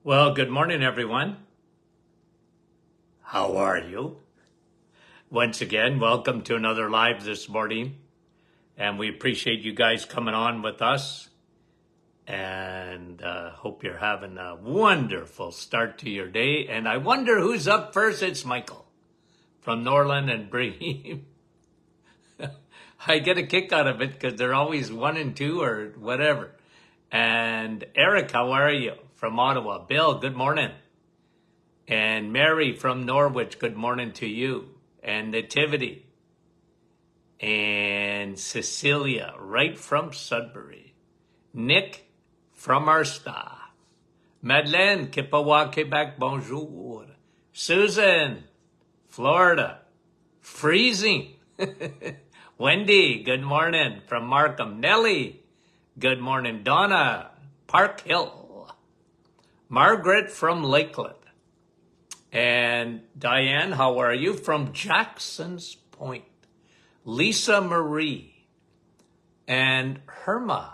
Well, good morning, everyone. How are you? Once again, welcome to another live this morning. And we appreciate you guys coming on with us. And hope you're having a wonderful start to your day. And I wonder who's up first. It's Michael from Norland and Bream. I get a kick out of it because they're always 1 and 2 or whatever. And Eric, how are you? From Ottawa. Bill, good morning. And Mary from Norwich, good morning to you. And Nativity. And Cecilia, right from Sudbury. Nick from our staff. Madeleine, Kippawa, Quebec, bonjour. Susan, Florida, freezing. Wendy, good morning from Markham. Nellie, good morning. Donna, Park Hill. Margaret from Lakeland. And Diane, how are you? From Jackson's Point. Lisa Marie. And Herma.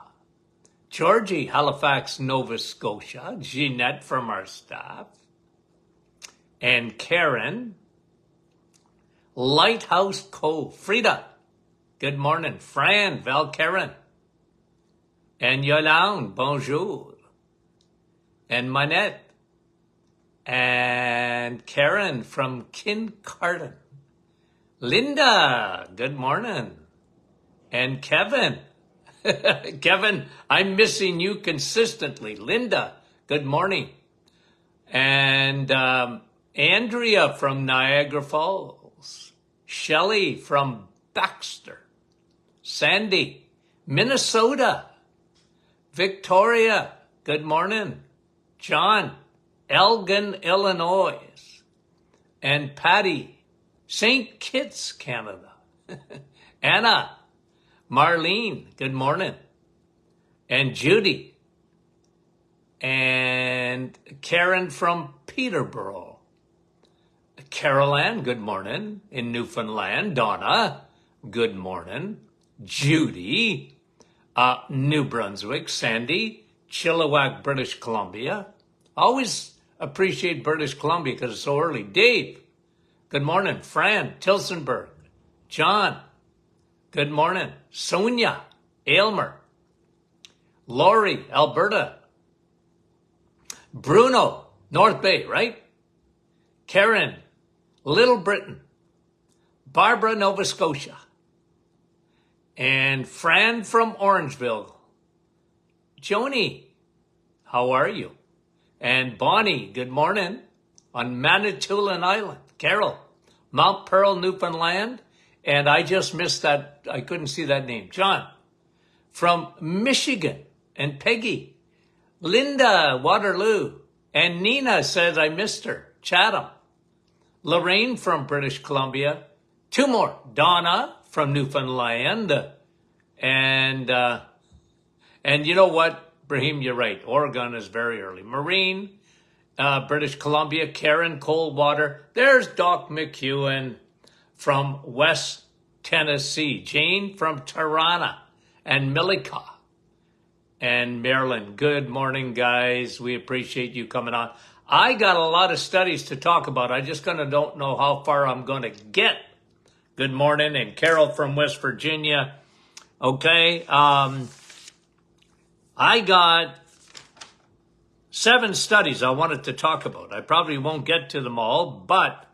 Georgie, Halifax, Nova Scotia. Jeanette from our staff. And Karen. Lighthouse Cove. Frida, good morning. Fran, Valkaren. And Yolande, bonjour. And Manette. And Karen from Kincardine. Linda, good morning. And Kevin. Kevin, I'm missing you consistently. Linda, good morning. And Andrea from Niagara Falls. Shelley from Baxter. Sandy, Minnesota. Victoria, good morning. John, Elgin, Illinois. And Patty, St. Kitts, Canada. Anna, Marlene, good morning. And Judy. And Karen from Peterborough. Carol Ann, good morning. In Newfoundland. Donna, good morning. Judy, New Brunswick. Sandy, Chilliwack, British Columbia. Always appreciate British Columbia because it's so early. Dave, good morning. Fran, Tilsonburg. John, good morning. Sonia, Aylmer. Lori, Alberta. Bruno, North Bay, right? Karen, Little Britain. Barbara, Nova Scotia. And Fran from Orangeville. Joni, how are you? And Bonnie, good morning. On Manitoulin Island. Carol, Mount Pearl, Newfoundland. And I just missed that. I couldn't see that name. John, from Michigan. And Peggy. Linda, Waterloo. And Nina says I missed her. Chatham. Lorraine from British Columbia. 2 more. Donna from Newfoundland. And you know what, Brahim, you're right. Oregon is very early. Marine, British Columbia. Karen, Coldwater. There's Doc McEwen from West Tennessee. Jane from Tirana. And Millica. And Maryland. Good morning, guys. We appreciate you coming on. I got a lot of studies to talk about. I just don't know how far I'm going to get. Good morning. And Carol from West Virginia. Okay. I got 7 studies I wanted to talk about. I probably won't get to them all, but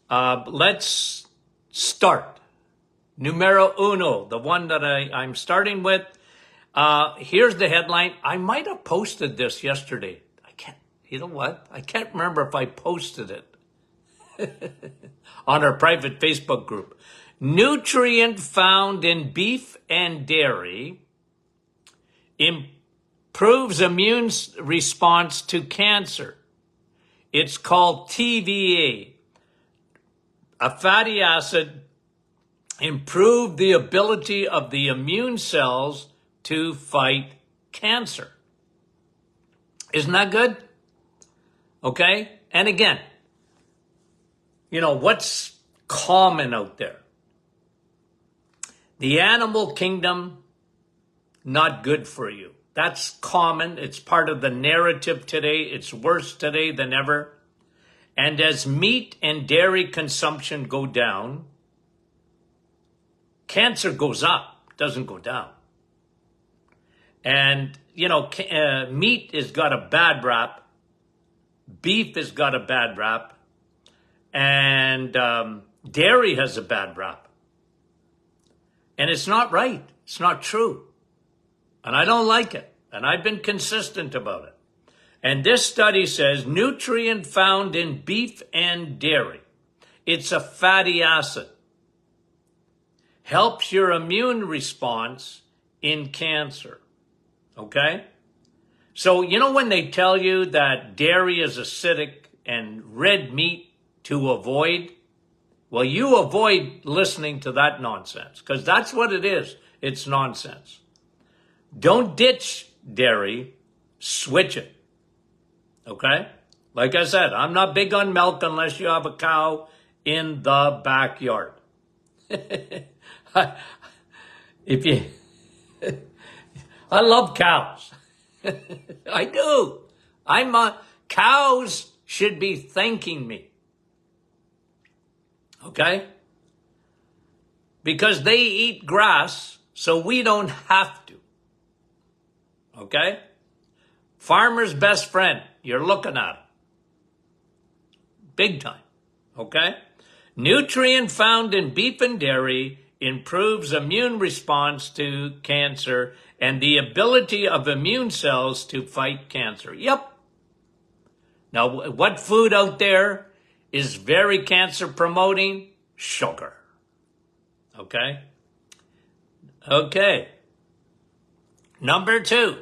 let's start. Numero uno, the one that I'm starting with. Here's the headline. I might have posted this yesterday. You know what? I can't remember if I posted it on our private Facebook group. Nutrient found in beef and dairy improves immune response to cancer. It's called TVA. A fatty acid improved the ability of the immune cells to fight cancer. Isn't that good? Okay? And again, what's common out there? The animal kingdom, not good for you. That's common. It's part of the narrative today. It's worse today than ever. And as meat and dairy consumption go down, cancer goes up, doesn't go down. And, meat has got a bad rap. Beef has got a bad rap. And dairy has a bad rap. And it's not right. It's not true. And I don't like it. And I've been consistent about it. And this study says nutrient found in beef and dairy. It's a fatty acid. Helps your immune response in cancer. Okay? So, when they tell you that dairy is acidic and red meat to avoid, well, you avoid listening to that nonsense, because that's what it is. It's nonsense. Don't ditch dairy, switch it. Okay? Like I said, I'm not big on milk unless you have a cow in the backyard. I love cows. I do. Cows should be thanking me. Okay? Because they eat grass, so we don't have to. Okay? Farmer's best friend. You're looking at him. Big time. Okay? Nutrient found in beef and dairy improves immune response to cancer and the ability of immune cells to fight cancer. Yep. Now, what food out there is very cancer promoting? Sugar. Okay? Okay. Number 2.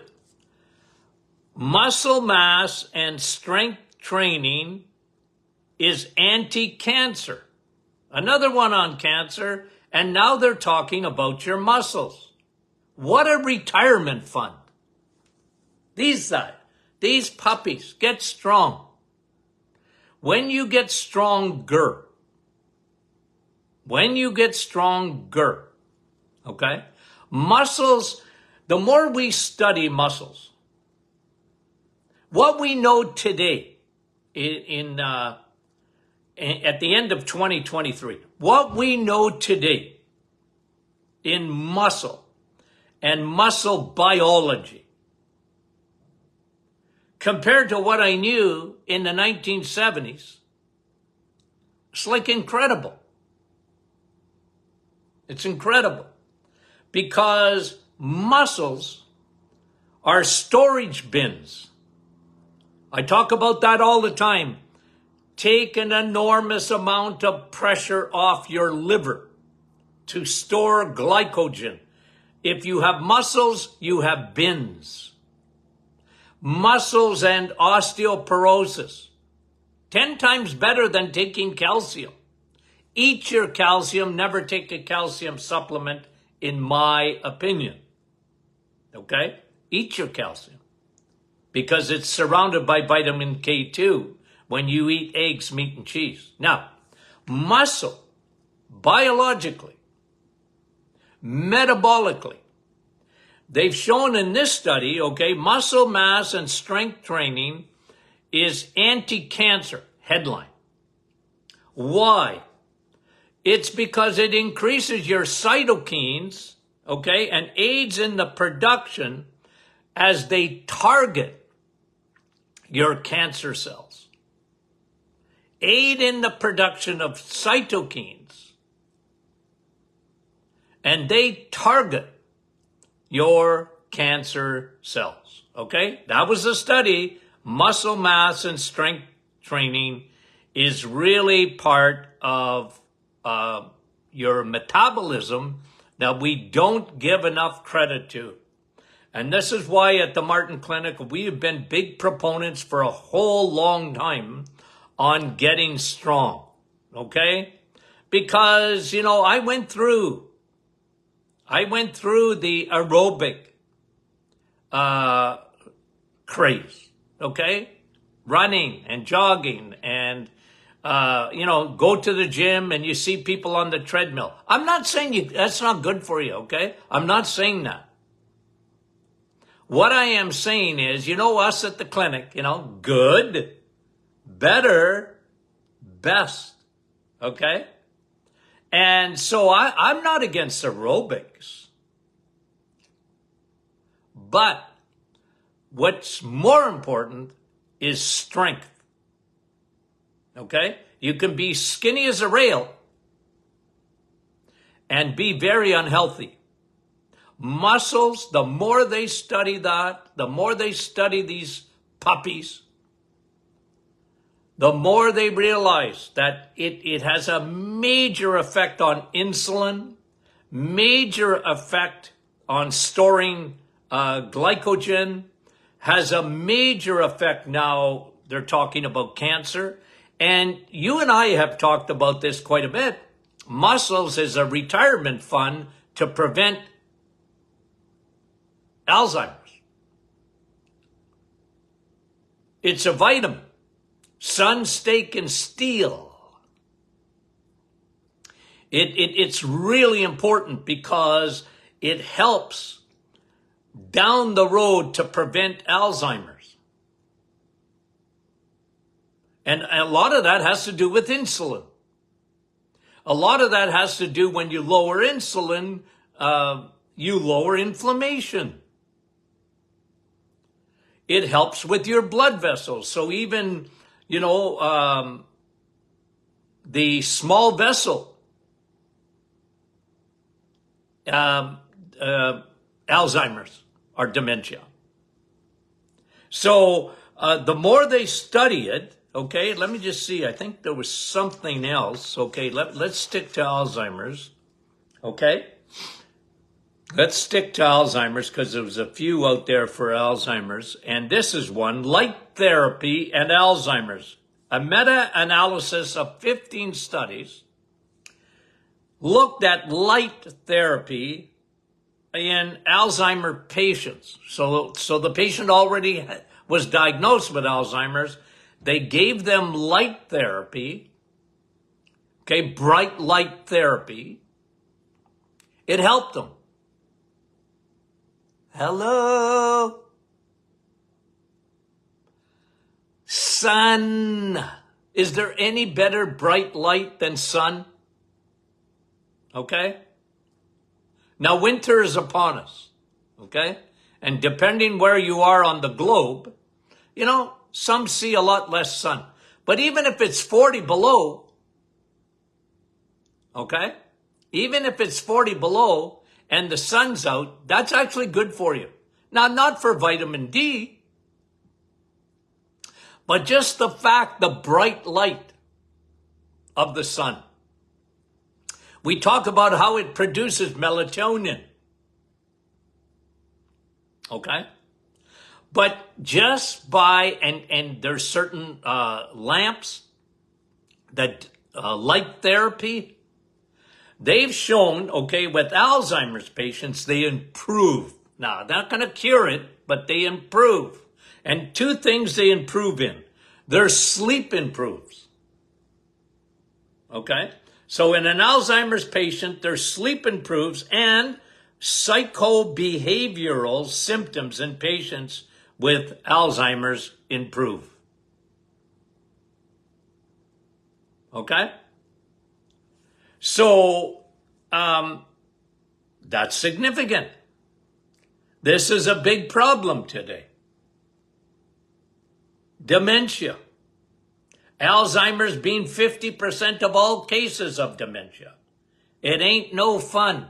Muscle mass and strength training is anti-cancer. Another one on cancer, and now they're talking about your muscles. What a retirement fund. These puppies get strong. When you get stronger, okay? Muscles, the more we study muscles, what we know today at the end of 2023, what we know today in muscle and muscle biology compared to what I knew in the 1970s, it's like incredible. It's incredible because muscles are storage bins. I talk about that all the time. Take an enormous amount of pressure off your liver to store glycogen. If you have muscles, you have bins. Muscles and osteoporosis. 10 times better than taking calcium. Eat your calcium, never take a calcium supplement, in my opinion. Okay? Eat your calcium. Because it's surrounded by vitamin K2 when you eat eggs, meat, and cheese. Now, muscle, biologically, metabolically, they've shown in this study, okay, muscle mass and strength training is anti-cancer, headline. Why? It's because it increases your cytokines, okay, and aids in the production as they target your cancer cells. Aid in the production of cytokines. And they target your cancer cells. Okay? That was a study. Muscle mass and strength training is really part of your metabolism that we don't give enough credit to. And this is why at the Martin Clinic, we have been big proponents for a whole long time on getting strong. Okay? Because, I went through the aerobic craze. Okay? Running and jogging and, go to the gym and you see people on the treadmill. I'm not saying that's not good for you, okay? I'm not saying that. What I am saying is, us at the clinic, good, better, best. Okay? And so I'm not against aerobics. But what's more important is strength. Okay? You can be skinny as a rail and be very unhealthy. Muscles, the more they study that, the more they study these puppies, the more they realize that it has a major effect on insulin, major effect on storing glycogen, has a major effect now, they're talking about cancer. And you and I have talked about this quite a bit. Muscles is a retirement fund to prevent Alzheimer's. It's a vitamin. Sun, steak, and steel. It's really important because it helps down the road to prevent Alzheimer's. And a lot of that has to do with insulin. A lot of that has to do when you lower insulin, you lower inflammation. It helps with your blood vessels. So even, the small vessel, Alzheimer's or dementia. So the more they study it, okay, let me just see. I think there was something else. Okay, let's stick to Alzheimer's. Okay, let's stick to Alzheimer's because there was a few out there for Alzheimer's. And this is one, light therapy and Alzheimer's. A meta-analysis of 15 studies looked at light therapy in Alzheimer patients. So the patient already was diagnosed with Alzheimer's. They gave them light therapy, okay, bright light therapy. It helped them. Hello? Sun. Is there any better bright light than sun? Okay? Now, winter is upon us, okay? And depending where you are on the globe, some see a lot less sun. But even if it's 40 below, okay? Even if it's 40 below and the sun's out, that's actually good for you. Now, not for vitamin D, but just the fact, the bright light of the sun. We talk about how it produces melatonin. Okay? But just by, and there's certain lamps that light therapy, they've shown, okay, with Alzheimer's patients, they improve. Now, they're not going to cure it, but they improve. And two things they improve in. Their sleep improves. Okay? So in an Alzheimer's patient, their sleep improves and psychobehavioral symptoms in patients with Alzheimer's improve. Okay? So that's significant. This is a big problem today. Dementia. Alzheimer's being 50% of all cases of dementia. It ain't no fun.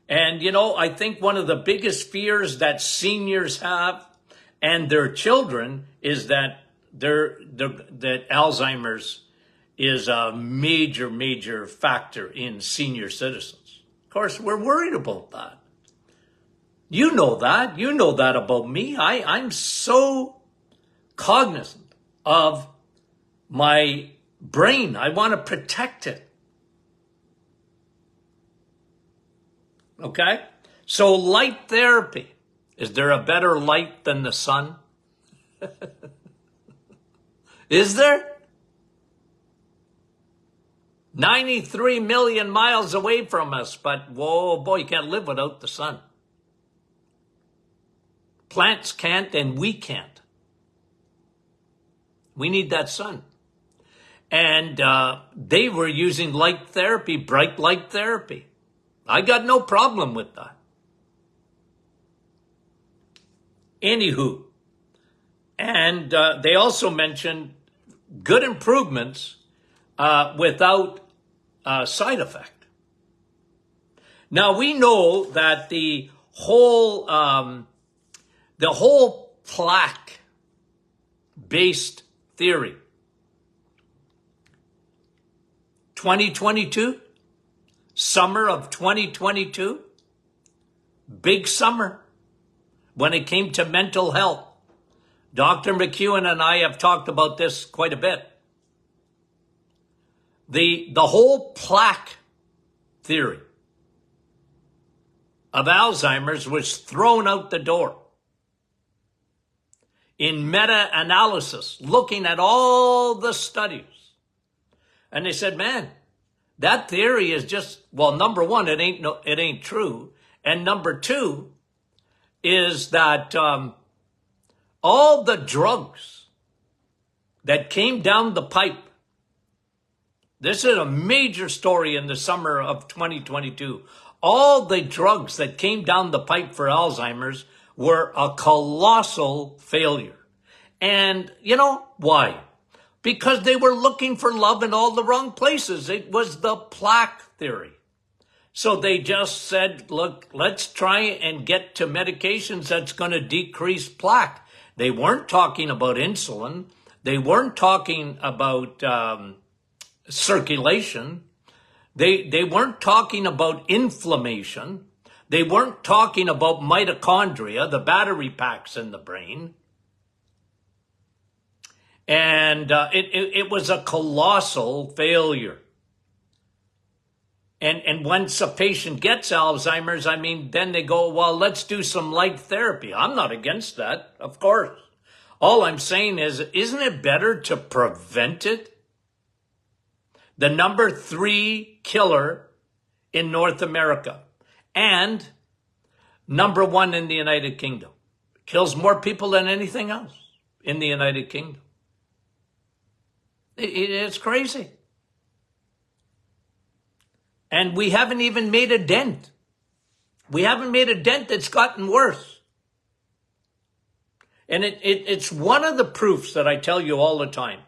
And, I think one of the biggest fears that seniors have and their children is that that Alzheimer's is a major, major factor in senior citizens. Of course, we're worried about that. You know that. You know that about me. I'm so cognizant of my brain. I want to protect it. Okay? So light therapy. Is there a better light than the sun? Is there? 93 million miles away from us, but whoa, boy, you can't live without the sun. Plants can't and we can't. We need that sun. And they were using light therapy, bright light therapy. I got no problem with that. Anywho, and they also mentioned good improvements without side effect. Now we know that the whole plaque-based theory, 2022, summer of 2022, big summer when it came to mental health. Dr. McEwen and I have talked about this quite a bit. The whole plaque theory of Alzheimer's was thrown out the door in meta-analysis, looking at all the studies. And they said, man, that theory is just, well, number one, it ain't true. And number two is that all the drugs that came down the pipe, this is a major story in the summer of 2022. All the drugs that came down the pipe for Alzheimer's were a colossal failure. And you know why? Because they were looking for love in all the wrong places. It was the plaque theory. So they just said, look, let's try and get to medications that's going to decrease plaque. They weren't talking about insulin. They weren't talking about circulation. They weren't talking about inflammation. They weren't talking about mitochondria, the battery packs in the brain. And it was a colossal failure. And once a patient gets Alzheimer's, I mean, then they go, well, let's do some light therapy. I'm not against that, of course. All I'm saying is, isn't it better to prevent it? The number 3 killer in North America and number 1 in the United Kingdom. Kills more people than anything else in the United Kingdom. It's crazy. And we haven't even made a dent. We haven't made a dent. It's gotten worse. And it's one of the proofs that I tell you all the time.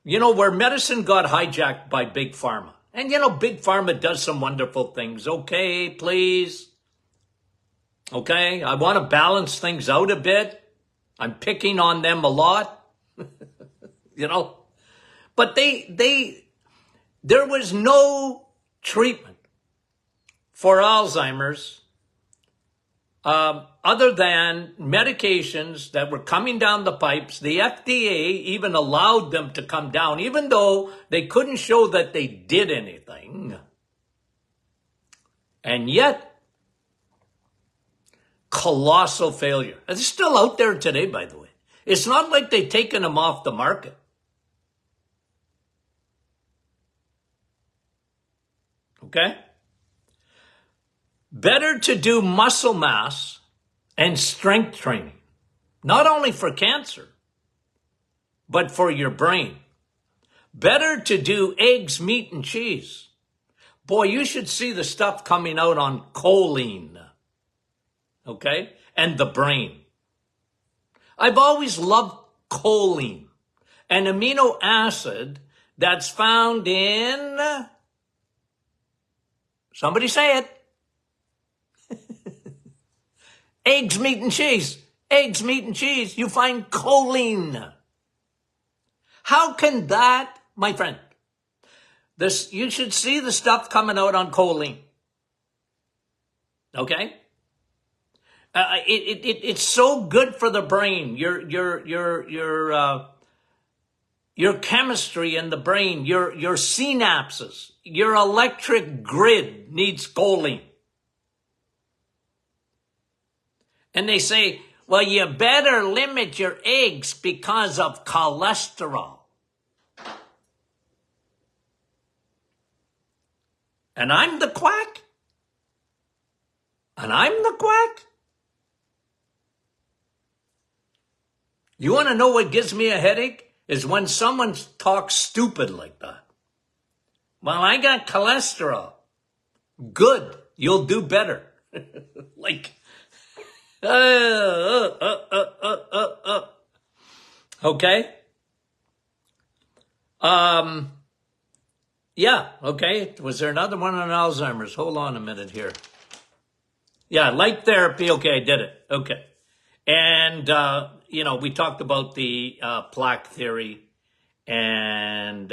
You know, where medicine got hijacked by Big Pharma. And you know, Big Pharma does some wonderful things. Okay, please. Okay, I want to balance things out a bit. I'm picking on them a lot. You know. But there was no treatment for Alzheimer's other than medications that were coming down the pipes. The FDA even allowed them to come down, even though they couldn't show that they did anything. And yet, colossal failure. It's still out there today, by the way. It's not like they've taken them off the market. Okay? Better to do muscle mass and strength training, not only for cancer, but for your brain. Better to do eggs, meat, and cheese. Boy, you should see the stuff coming out on choline, okay? And the brain. I've always loved choline, an amino acid that's found in... Somebody say it. Eggs, meat, and cheese. Eggs, meat, and cheese. You find choline. How can that, my friend? You should see the stuff coming out on choline. Okay? It's so good for the brain. Your chemistry in the brain, your synapses, your electric grid needs choline. And they say, well, you better limit your eggs because of cholesterol. And I'm the quack? And I'm the quack? You want to know what gives me a headache? Is when someone talks stupid like that. Well, I got cholesterol. Good. You'll do better. Like, okay. Yeah, okay. Was there another one on Alzheimer's? Hold on a minute here. Yeah, light therapy. Okay, I did it. Okay. And, we talked about the plaque theory. And,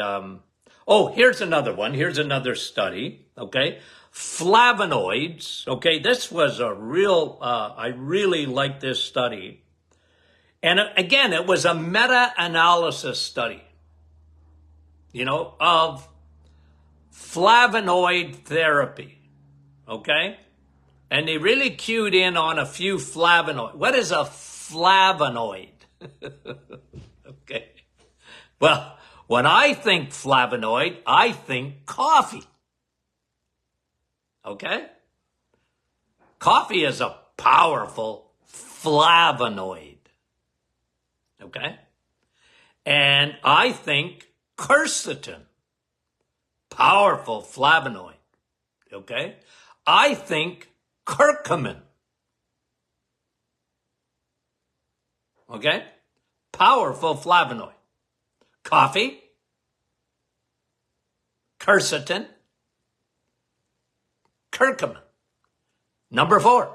here's another one. Here's another study. Okay. Flavonoids. Okay. This was a real, I really like this study. And again, it was a meta-analysis study, of flavonoid therapy. Okay. And they really cued in on a few flavonoids. What is a flavonoid? Okay. Well, when I think flavonoid, I think coffee. Okay? Coffee is a powerful flavonoid. Okay? And I think quercetin, powerful flavonoid. Okay? I think curcumin. Okay? Powerful flavonoid. Coffee, quercetin, curcumin. Number 4.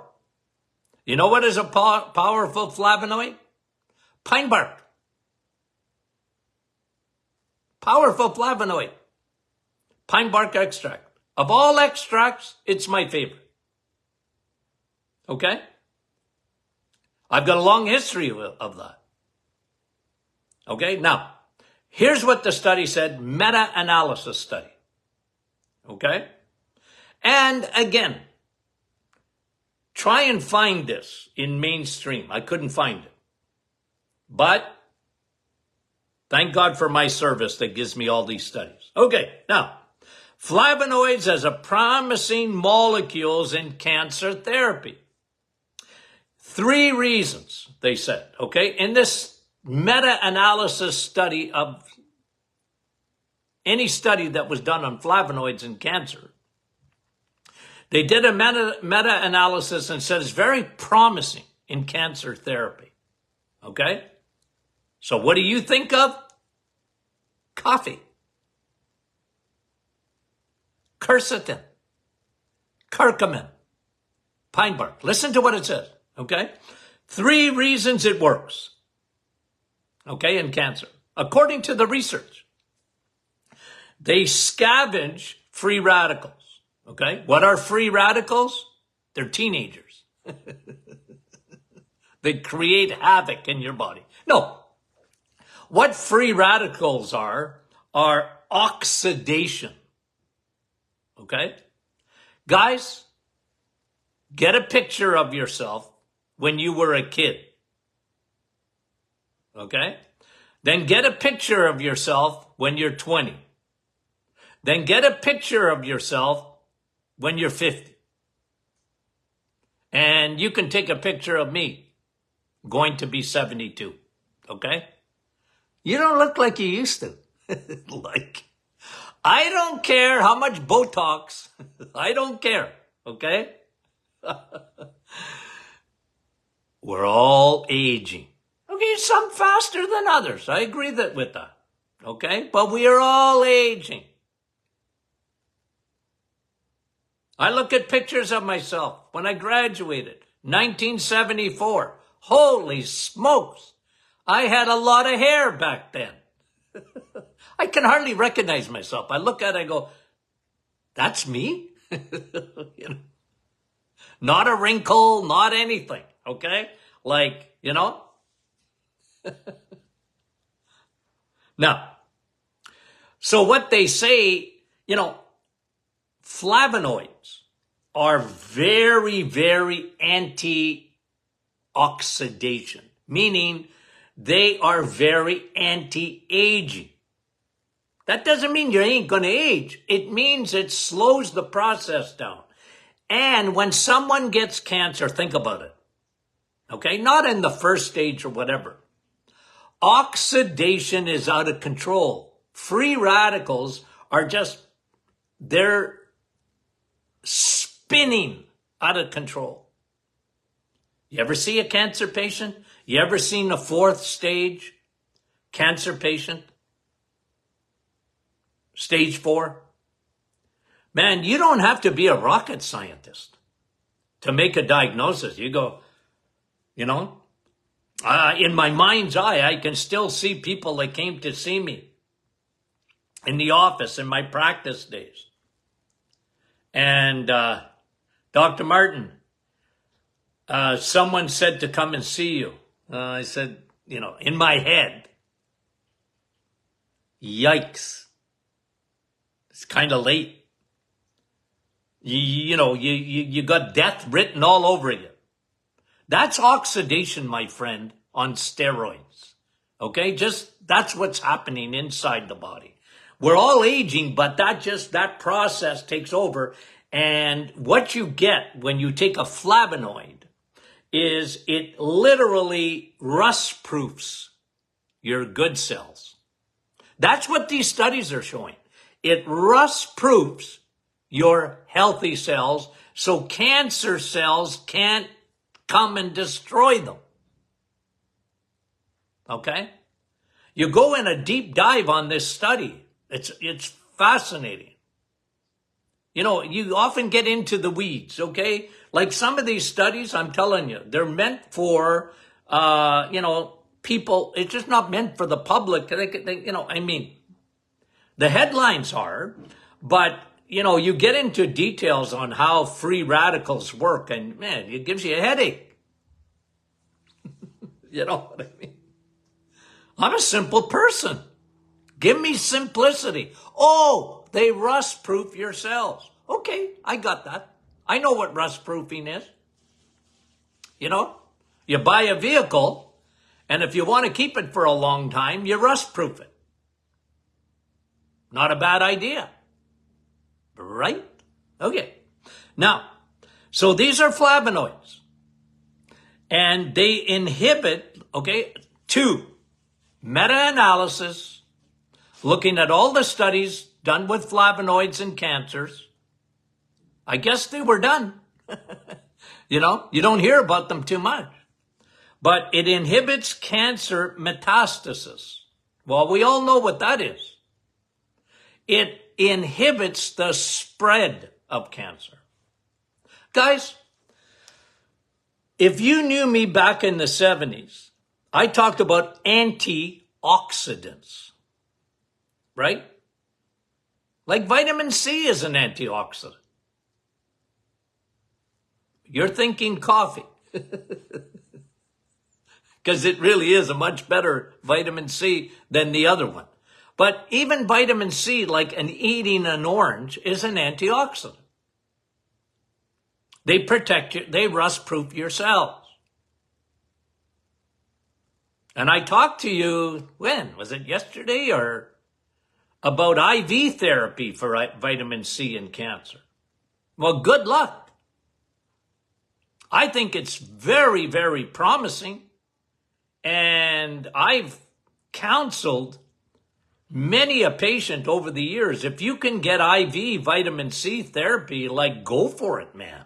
You know what is a powerful flavonoid? Pine bark. Powerful flavonoid. Pine bark extract. Of all extracts, it's my favorite. Okay? I've got a long history of that. Okay? Now, here's what the study said, meta-analysis study. Okay? And again, try and find this in mainstream. I couldn't find it. But thank God for my service that gives me all these studies. Okay, now, flavonoids as a promising molecules in cancer therapy. 3 reasons, they said, okay, in this meta-analysis study of any study that was done on flavonoids in cancer. They did a meta-analysis and said it's very promising in cancer therapy. Okay? So what do you think of? Coffee. Quercetin. Curcumin. Pine bark. Listen to what it says. Okay? 3 reasons it works. Okay, in cancer. According to the research, they scavenge free radicals. Okay? What are free radicals? They're teenagers. They create havoc in your body. No. What free radicals are oxidation. Okay? Guys, get a picture of yourself when you were a kid. Okay? Then get a picture of yourself when you're 20. Then get a picture of yourself when you're 50. And you can take a picture of me going to be 72. Okay? You don't look like you used to. I don't care how much Botox. I don't care. Okay? We're all aging. Okay, some faster than others. I agree with that. Okay? But we are all aging. I look at pictures of myself when I graduated, 1974. Holy smokes. I had a lot of hair back then. I can hardly recognize myself. I look at it, I go, that's me? Not a wrinkle, not anything. Okay? Now, so what they say, flavonoids are very, very anti-oxidation, meaning they are very anti-aging. That doesn't mean you ain't going to age. It means it slows the process down. And when someone gets cancer, think about it. Okay? Not in the first stage or whatever. Oxidation is out of control. Free radicals are just, they're spinning out of control. You ever see a cancer patient? You ever seen a 4th stage cancer patient? Stage 4? Man, you don't have to be a rocket scientist to make a diagnosis. You go, you know, in my mind's eye, I can still see people that came to see me in the office in my practice days. And Dr. Martin, someone said to come and see you. I said, you know, in my head, yikes. It's kind of late. You got death written all over you. That's oxidation, my friend, on steroids. Okay? That's what's happening inside the body. We're all aging, but that process takes over. And what you get when you take a flavonoid is it literally rust-proofs your good cells. That's what these studies are showing. It rust-proofs your healthy cells so cancer cells can't come and destroy them. Okay? You go in a deep dive on this study. It's fascinating. You know, you often get into the weeds, okay? Like some of these studies, I'm telling you, they're meant for, people. It's just not meant for the public. The headlines are, but, you get into details on how free radicals work, and, man, it gives you a headache. You know what I mean? I'm a simple person. Give me simplicity. Oh, they rust-proof your cells. Okay, I got that. I know what rust-proofing is. You buy a vehicle, and if you want to keep it for a long time, you rust-proof it. Not a bad idea. Right? Okay. Now, so these are flavonoids. And they inhibit, 2, meta-analysis, looking at all the studies done with flavonoids in cancers. I guess they were done. You don't hear about them too much. But it inhibits cancer metastasis. Well, we all know what that is. It inhibits the spread of cancer. Guys, if you knew me back in the 70s, I talked about antioxidants, right? Like vitamin C is an antioxidant. You're thinking coffee. Because it really is a much better vitamin C than the other one. But even vitamin C, like eating an orange, is an antioxidant. They protect you, they rust-proof your cells. And I talked to you, when? Was it yesterday or about IV therapy for vitamin C in cancer? Well, good luck. I think it's very, very promising. And I've counseled many a patient over the years. If you can get IV vitamin C therapy, go for it, man.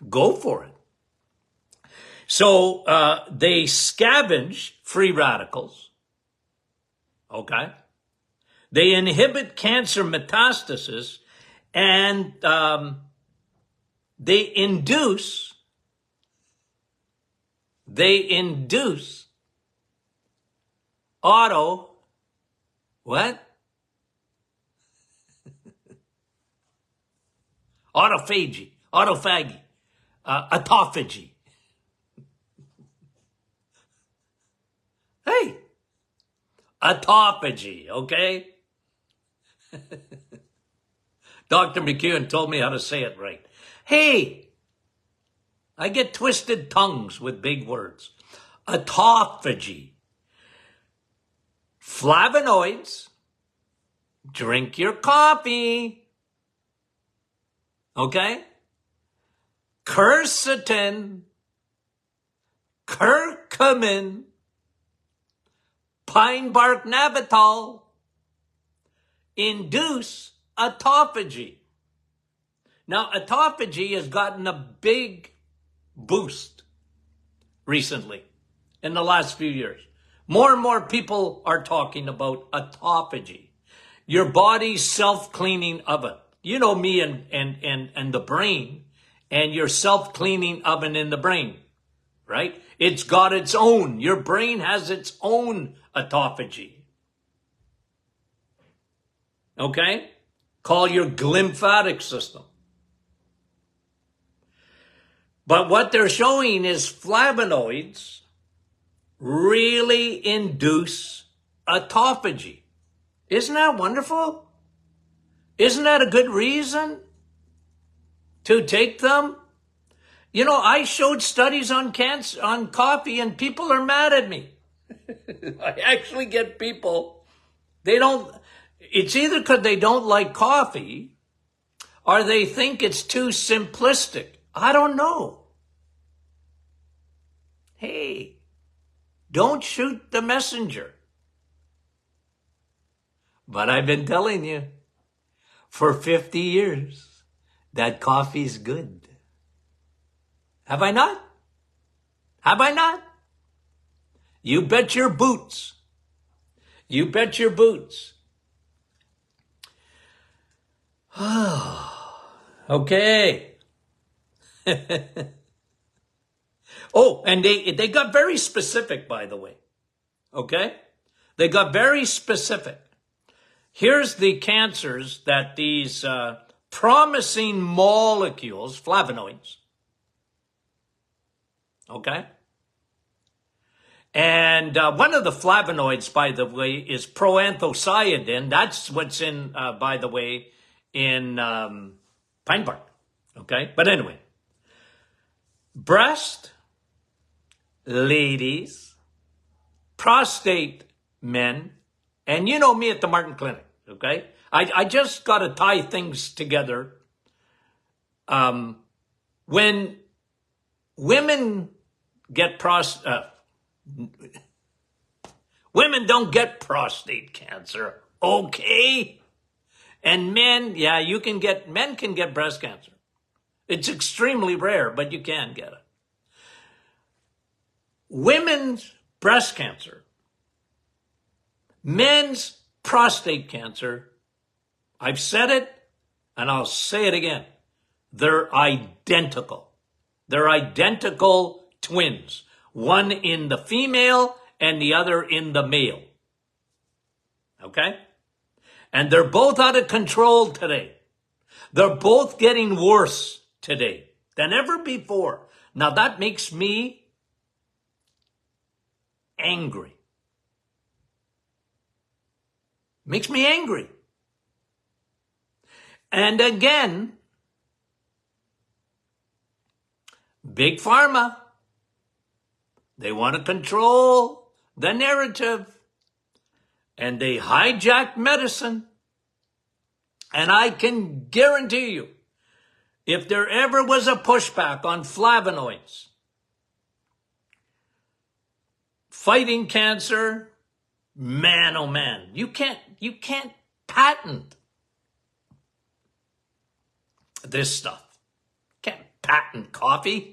Go for it. So they scavenge free radicals. Okay. They inhibit cancer metastasis, and they induce autophagy, autophagy. Hey, autophagy, okay? Dr. McEwen told me how to say it right. Hey, I get twisted tongues with big words. Autophagy. Flavonoids. Drink your coffee. Okay? Quercetin. curcumin, pine bark nabitol induce autophagy. Now, autophagy has gotten a big boost recently in the last few years. More and more people are talking about autophagy, your body's self-cleaning oven. You know me and the brain and your self-cleaning oven in the brain, right? It's got its own. Your brain has its own autophagy. Okay? Call your glymphatic system. But what they're showing is flavonoids really induce autophagy. Isn't that wonderful? Isn't that a good reason to take them? You know, I showed studies on cancer, on coffee, and people are mad at me. I actually get people, it's either because they don't like coffee or they think it's too simplistic. I don't know. Hey, don't shoot the messenger. But I've been telling you for 50 years that coffee's good. Have I not? Have I not? You bet your boots. You bet your boots. Okay. Oh, and they got very specific, by the way. Okay? They got very specific. Here's the cancers that these promising molecules, flavonoids, okay? And one of the flavonoids, by the way, is proanthocyanidin. That's what's in, by the way, in pine bark, okay? But anyway, breast, ladies, prostate, men, and you know me at the Martin Clinic, okay? I just got to tie things together. When women get women don't get prostate cancer, okay? And men, yeah, men can get breast cancer. It's extremely rare, but you can get it. Women's breast cancer, men's prostate cancer, I've said it and I'll say it again. They're identical. They're identical twins. One in the female and the other in the male. Okay? And they're both out of control today. They're both getting worse today than ever before. Now that makes me angry. Makes me angry. And again, Big Pharma, they want to control the narrative. And they hijack medicine. And I can guarantee you, if there ever was a pushback on flavonoids, fighting cancer, man, oh man, you can't patent this stuff. Can't patent coffee.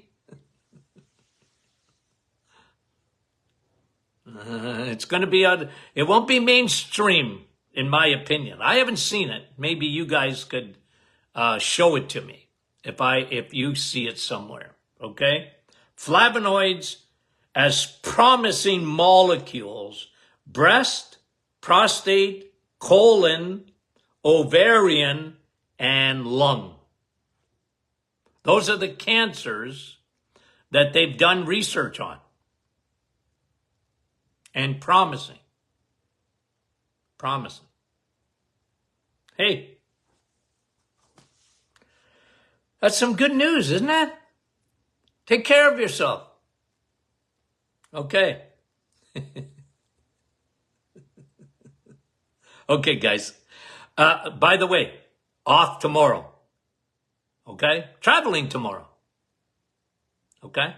It's going to be it won't be mainstream, in my opinion. I haven't seen it. Maybe you guys could show it to me if you see it somewhere. Okay, flavonoids as promising molecules: breast, prostate, colon, ovarian, and lung. Those are the cancers that they've done research on. And promising. Hey, that's some good news, isn't it? Take care of yourself. Okay. Okay, guys. By the way, off tomorrow. Okay? Traveling tomorrow. Okay?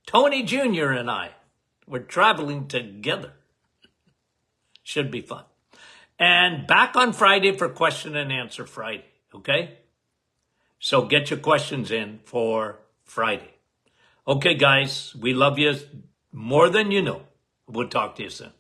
Tony Jr. and I. We're traveling together. Should be fun. And back on Friday for question and answer Friday. Okay? So get your questions in for Friday. Okay, guys, we love you more than you know. We'll talk to you soon.